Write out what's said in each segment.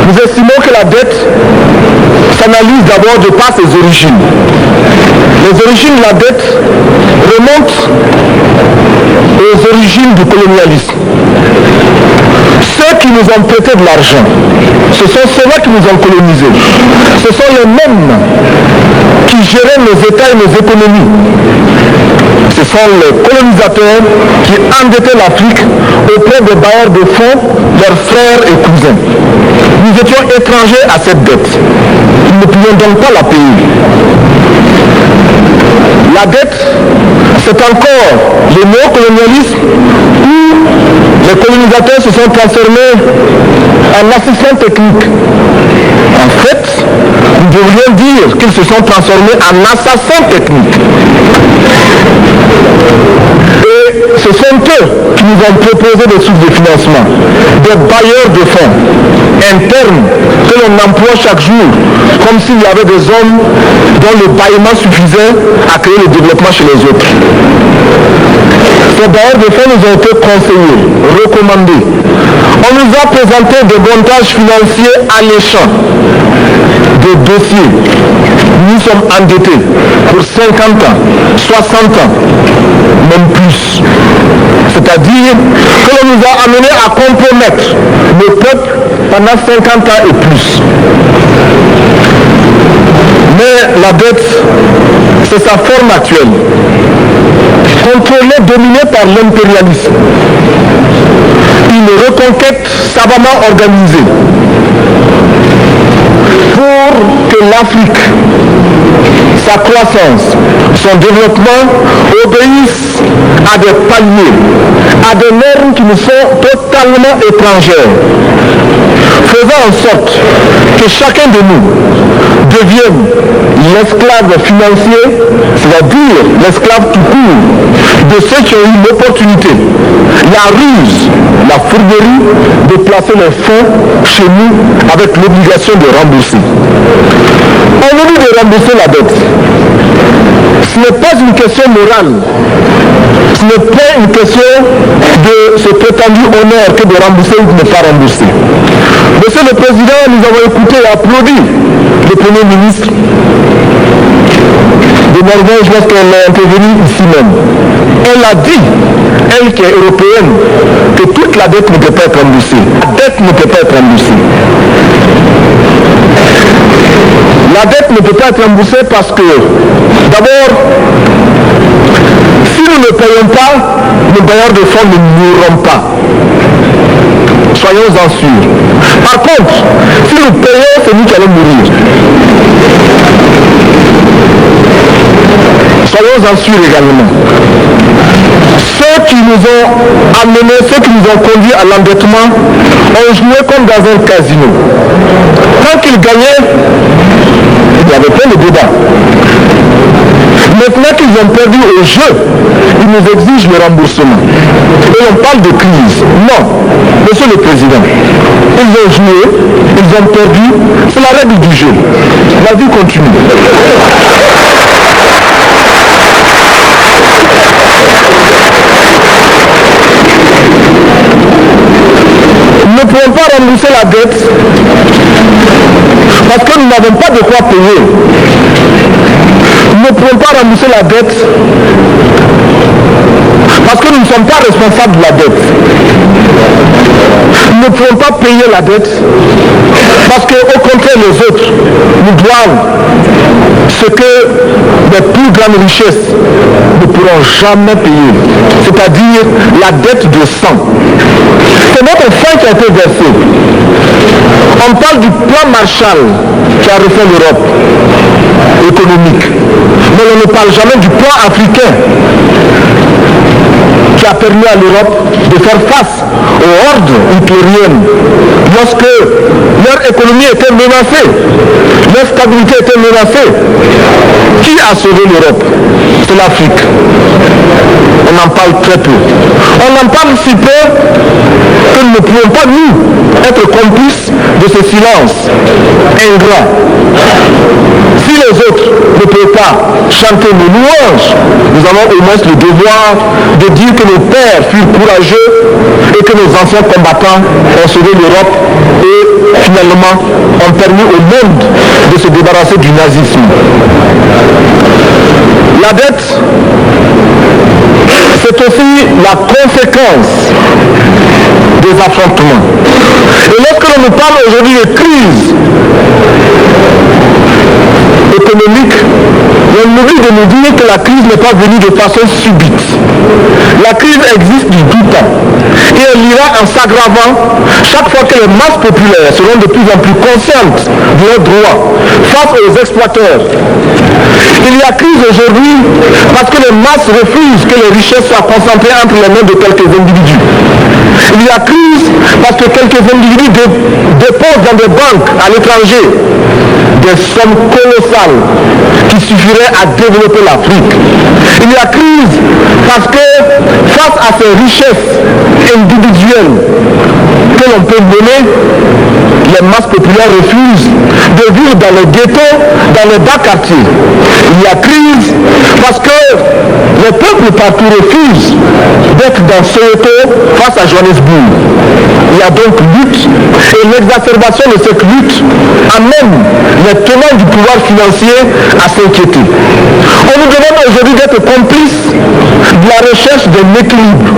Nous estimons que la dette s'analyse d'abord de par ses origines. Les origines de la dette remontent aux origines du colonialisme. Ceux qui nous ont prêté de l'argent, ce sont ceux-là qui nous ont colonisés. Ce sont les mêmes qui géraient nos États et nos économies. Ce sont les colonisateurs qui endettaient l'Afrique auprès des bailleurs de fonds, leurs frères et cousins. Nous étions étrangers à cette dette. Nous ne pouvions donc pas la payer. La dette, c'est encore le néocolonialisme où les colonisateurs se sont transformés en assistants techniques. En fait, nous devrions dire qu'ils se sont transformés en assassins techniques. Et ce sont eux qui nous ont proposé des sources de financement, des bailleurs de fonds internes que l'on emploie chaque jour, comme s'il y avait des hommes dont le bâillement suffisait à créer le développement chez les autres. Ces bailleurs de fonds nous ont été conseillés, recommandés. On nous a présenté des montages financiers alléchants, des dossiers. Nous sommes endettés pour 50 ans, 60 ans, même plus. C'est-à-dire que l'on nous a amenés à compromettre le peuple pendant 50 ans et plus. Mais la dette, c'est sa forme actuelle. Contrôlée, dominée par l'impérialisme. Une reconquête savamment organisée pour que l'Afrique, sa croissance, son développement obéissent à des paliers, à des normes qui nous sont totalement étrangères, faisant en sorte que chacun de nous devienne l'esclave financier, c'est-à-dire l'esclave tout court de ceux qui ont eu l'opportunité, la ruse, la fourberie de placer les fonds chez nous avec l'obligation de rembourser. On nous dit de rembourser la dette. Ce n'est pas une question morale. Ce n'est pas une question de ce prétendu honneur que de rembourser ou de ne pas rembourser. Monsieur le Président, nous avons écouté et applaudi le Premier ministre de Norvège lorsqu'elle est intervenue ici même. Elle a dit, elle qui est européenne, que toute la dette ne peut pas être remboursée. La dette ne peut pas être remboursée. La dette ne peut pas être remboursée parce que, d'abord, si nous ne payons pas, nos bailleurs de fonds ne mourront pas. Soyons-en sûrs. Par contre, si nous payons, c'est nous qui allons mourir. Soyons-en sûrs également. Ceux qui nous ont amenés, ceux qui nous ont conduits à l'endettement, ont joué comme dans un casino. Quand ils gagnaient, il y avait plein de débats. Maintenant qu'ils ont perdu au jeu, ils nous exigent le remboursement. Et on parle de crise. Non, Monsieur le Président, ils ont joué, ils ont perdu, c'est la règle du jeu. La vie continue. Nous ne pouvons pas rembourser la dette parce que nous n'avons pas de quoi payer. Nous ne pouvons pas rembourser la dette parce que nous ne sommes pas responsables de la dette. Nous ne pouvons pas payer la dette parce qu'au contraire les autres nous doivent ce que les plus grandes richesses ne pourront jamais payer, c'est-à-dire la dette de sang. C'est notre fin qui a été versé. On parle du plan Marshall qui a refait l'Europe économique, mais on ne parle jamais du plan africain qui a permis à l'Europe de faire face aux hordes hitlériennes lorsque leur économie était menacée, leur stabilité était menacée. Qui a sauvé l'Europe? C'est l'Afrique. On en parle très peu. On en parle si peu que nous ne pouvons pas, nous, être complices de ce silence ingrat. Si les autres ne peuvent pas chanter nos louanges, nous avons au moins le devoir de dire que nos pères furent courageux et que nos anciens combattants ont sauvé l'Europe et finalement ont permis au monde de se débarrasser du nazisme. La dette, c'est aussi la conséquence des affrontements. Et lorsque l'on nous parle aujourd'hui de crise économique, on oublie de nous dire que la crise n'est pas venue de façon subite. La crise existe du tout temps. Et elle ira en s'aggravant chaque fois que les masses populaires seront de plus en plus conscientes de leurs droits face aux exploiteurs. Il y a crise aujourd'hui parce que les masses refusent que les richesses soient concentrées entre les mains de quelques individus. Il y a crise parce que quelques individus déposent dans des banques à l'étranger des sommes colossales qui suffiraient à développer l'Afrique. Il y a crise parce que face à ces richesses individuelles que l'on peut mener, les masses populaires refusent de vivre dans les ghettos, dans les bas quartiers. Il y a crise parce que les peuples partout refusent d'être dans Soweto face à Johannesburg. Il y a donc lutte et l'exacerbation de cette lutte amène les tenants du pouvoir financier à s'inquiéter. On nous demande aujourd'hui d'être complices de la recherche d'un équilibre.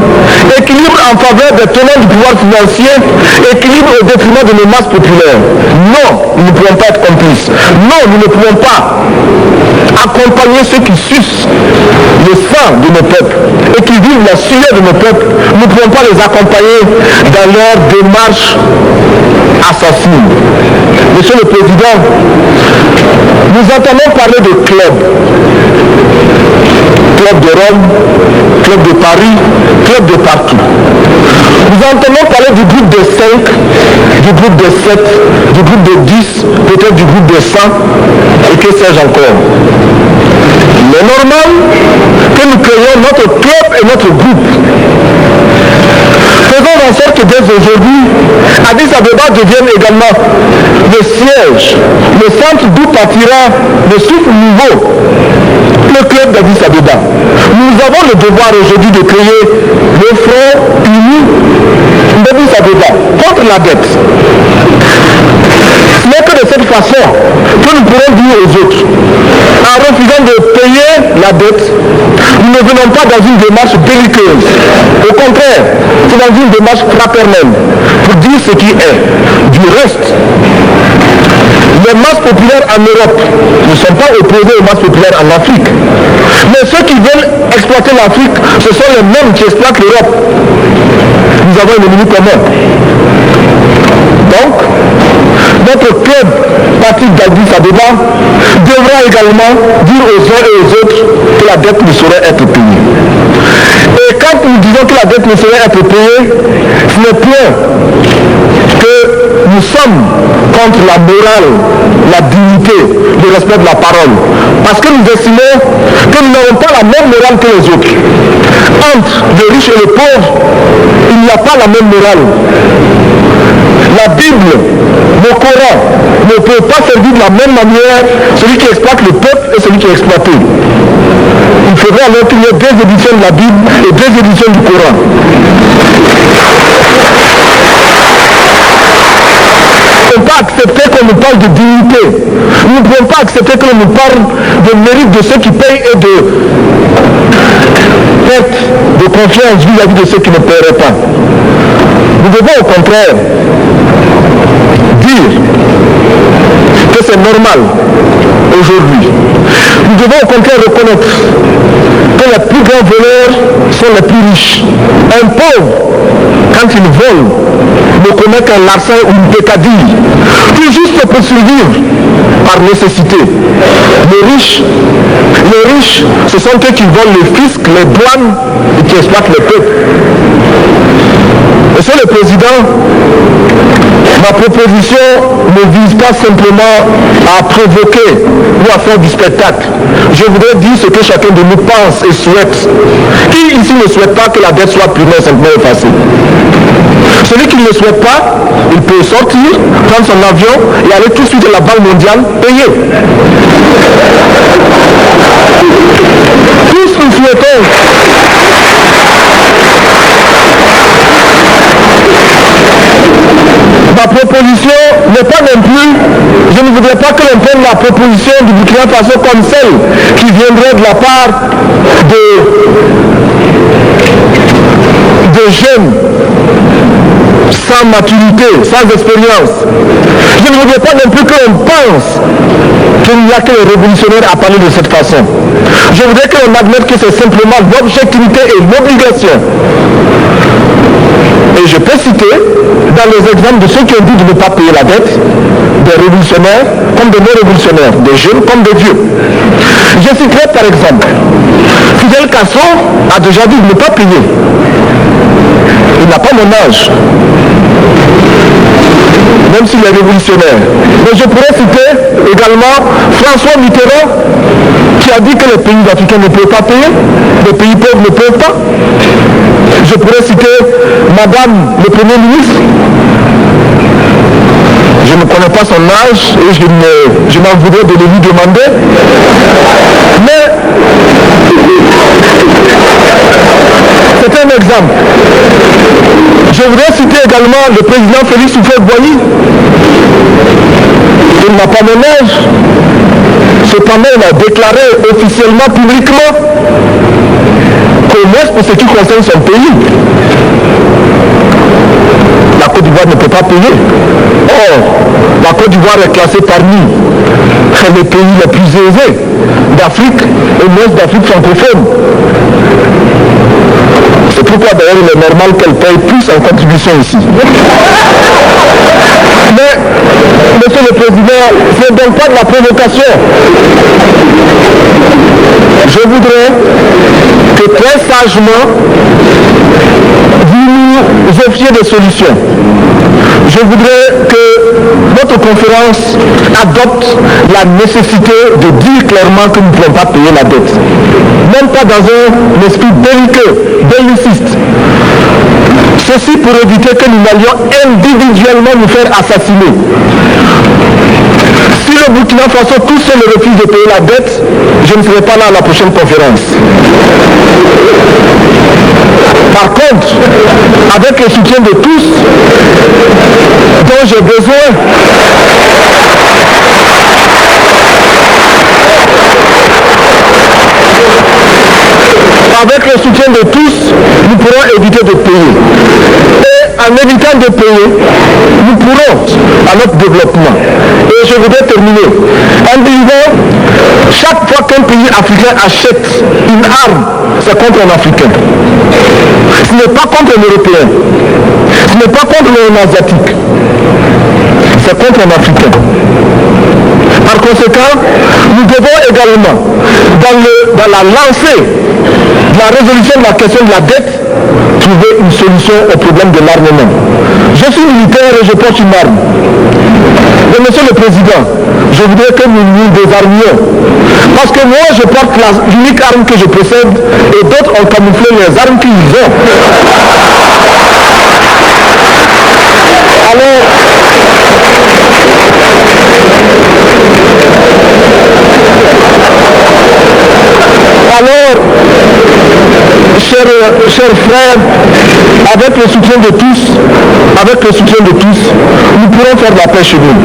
Équilibre en faveur des tenants du pouvoir financier, équilibre au détriment de nos masses populaires. Non, nous ne pouvons pas être complices. Non, nous ne pouvons pas accompagner ceux qui sucent le sang de nos peuples et qui vivent la sueur de nos peuples. Nous ne pouvons pas les accompagner dans leur démarche assassine. Monsieur le Président, nous entendons parler de clubs. Club de Rome, club de Paris, club de partout. Nous entendons parler du groupe de 5, du groupe de 7, du groupe de 10, peut-être du groupe de 100, et que sais-je encore. Il est normal que nous créions notre club et notre groupe. Faisons en sorte que dès aujourd'hui, Addis Abeba devienne également le siège, le centre d'où partira le souffle nouveau, le club d'Addis Abeba. Nous avons le devoir aujourd'hui de créer le front uni d'Addis Abeba contre la dette. Ce n'est que de cette façon que nous pourrons dire aux autres, en refusant de payer la dette, nous ne venons pas dans une démarche belliqueuse. Au contraire, c'est dans une démarche fraternelle pour dire ce qui est. Du reste, les masses populaires en Europe ne sont pas opposées aux masses populaires en Afrique. Mais ceux qui veulent exploiter l'Afrique, ce sont les mêmes qui exploitent l'Europe. Nous avons un ennemi commun. Donc, notre club parti d'Addis Abeba devra également dire aux uns et aux autres que la dette ne saurait être payée. Et quand nous disons que la dette ne saurait être payée, ce n'est point que nous sommes contre la morale, la dignité, le respect de la parole. Parce que nous estimons que nous n'avons pas la même morale que les autres. Entre les riches et les pauvres, il n'y a pas la même morale. La Bible, le Coran, ne peut pas servir de la même manière celui qui exploite le peuple et celui qui est exploité. Il faudrait alors qu'il y ait deux éditions de la Bible et deux éditions du Coran. Nous ne pouvons pas accepter qu'on nous parle de dignité. Nous ne pouvons pas accepter qu'on nous parle de mérite de ceux qui payent et de perte de confiance vis-à-vis de ceux qui ne paieraient pas. Nous devons au contraire dire que c'est normal aujourd'hui. Nous devons au contraire reconnaître que les plus grands voleurs sont les plus riches. Un pauvre, quand il vole, ne connaît qu'un larcin ou une pécadille, tout juste pour survivre par nécessité. Les riches, ce sont eux qui volent les fiscs, les douanes et qui exploitent le peuple. Monsieur le Président, ma proposition ne vise pas simplement à provoquer ou à faire du spectacle. Je voudrais dire ce que chacun de nous pense et souhaite. Qui ici ne souhaite pas que la dette soit purement simplement effacée? Celui qui ne le souhaite pas, il peut sortir, prendre son avion et aller tout de suite à la Banque mondiale payer. Tous nous souhaitons ma proposition n'est pas non plus, je ne voudrais pas que l'on prenne la proposition du Burkina Faso comme celle qui viendrait de la part de jeunes sans maturité, sans expérience. Je ne voudrais pas non plus que l'on pense qu'il n'y a que les révolutionnaires à parler de cette façon. Je voudrais que l'on admette que c'est simplement l'objectivité et l'obligation. Et je peux citer dans les exemples de ceux qui ont dit de ne pas payer la dette, des révolutionnaires comme des non-révolutionnaires, des jeunes comme des vieux. Je citerai par exemple, Fidel Castro a déjà dit de ne pas payer. Il n'a pas mon âge, même s'il est révolutionnaire. Mais je pourrais citer également François Mitterrand qui a dit que les pays africains ne peuvent pas payer, les pays pauvres ne peuvent pas. Je pourrais citer Madame le Premier ministre. Je ne connais pas son âge et je m'en voudrais de le lui demander. Mais c'est un exemple. Je voudrais citer également le président Félix Houphouët-Boigny. Il n'a pas mon âge. Cependant, il a déclaré officiellement, publiquement, qu'au moins pour ce qui concerne son pays, la Côte d'Ivoire ne peut pas payer. Or, la Côte d'Ivoire est classée parmi les pays les plus aisés d'Afrique, et moins d'Afrique francophone. C'est pourquoi d'ailleurs il est normal qu'elle paye plus en contribution ici. Mais, monsieur le Président, ce n'est donc pas de la provocation. Je voudrais que très sagement, vous nous offriez des solutions. Je voudrais que notre conférence adopte la nécessité de dire clairement que nous ne pouvons pas payer la dette. Même pas dans un esprit belliciste. Ceci pour éviter que nous allions individuellement nous faire assassiner. Si le Burkina Faso tout seul refuse de payer la dette, je ne serai pas là à la prochaine conférence. Par contre, avec le soutien de tous, dont j'ai besoin, avec le soutien de tous, nous pourrons éviter de payer. Et en évitant de payer, nous pourrons à notre développement. Et je voudrais terminer en disant, chaque fois qu'un pays africain achète une arme, c'est contre un Africain. Ce n'est pas contre un Européen. Ce n'est pas contre un Asiatique. C'est contre un Africain. Par conséquent, nous devons également, dans la lancée de la résolution de la question de la dette, trouver une solution au problème de l'armement. Je suis militaire et je porte une arme. Mais monsieur le Président, je voudrais que nous nous désarmions. Parce que moi, je porte l'unique arme que je possède et d'autres ont camouflé les armes qu'ils ont. Alors, chers frères, avec le soutien de tous, nous pourrons faire la paix chez nous.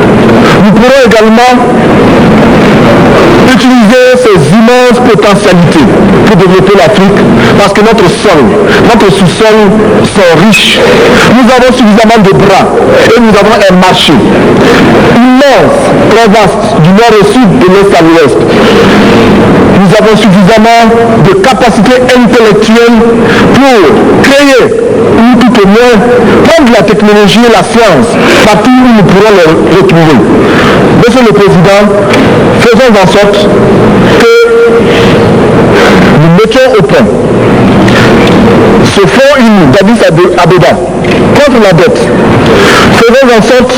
Nous pourrons également utiliser ces immenses potentialités pour développer l'Afrique, parce que notre sous-sol sont riches. Nous avons suffisamment de bras et nous avons un marché immense, très vaste, du nord au sud, de l'est à l'ouest. Nous avons suffisamment de capacités intellectuelles pour créer, ou tout au moins, prendre la technologie et la science partout où nous pourrons les retrouver. Monsieur le Président, faisons en sorte que nous mettions au point ce fonds uni d'Addis Abeba contre la dette. Faisons en sorte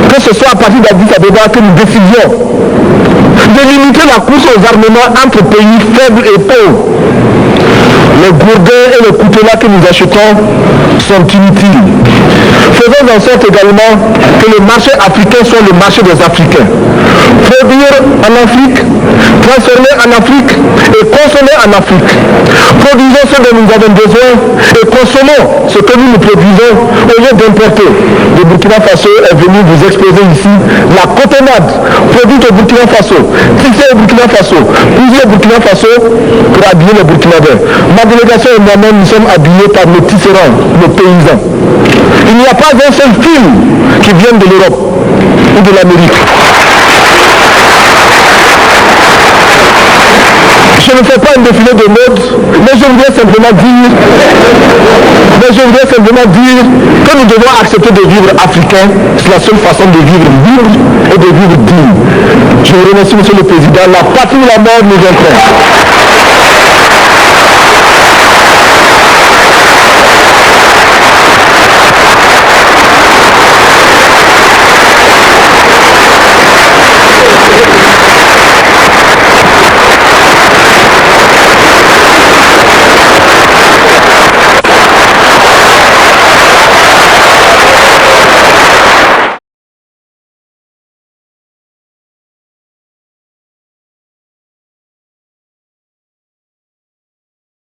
que ce soit à partir d'Addis Abeba que nous décidions de limiter la course aux armements entre pays faibles et pauvres. Le gourdin et le couteau ceux-là que nous achetons sont inutiles. Faisons en sorte également que le marché africain soit le marché des Africains. Produire en Afrique, transformer en Afrique et consommer en Afrique. Produisons ce dont nous avons besoin et consommons ce que nous produisons au lieu d'importer. Le Burkina Faso est venu vous exposer ici la cotonnade produite au Burkina Faso, fixée au Burkina Faso, poussée au Burkina Faso pour habiller les Burkinabés. Ma délégation et moi-même, nous sommes habillés par nos tisserands, nos paysans. Il n'y a pas un seul fil qui vienne de l'Europe ou de l'Amérique. Je ne fais pas un défilé de mode, mais je voudrais simplement dire que nous devons accepter de vivre africain. C'est la seule façon de vivre libre et de vivre digne. Je vous remercie, Monsieur le Président. La patrie ou la mort nous intéresse.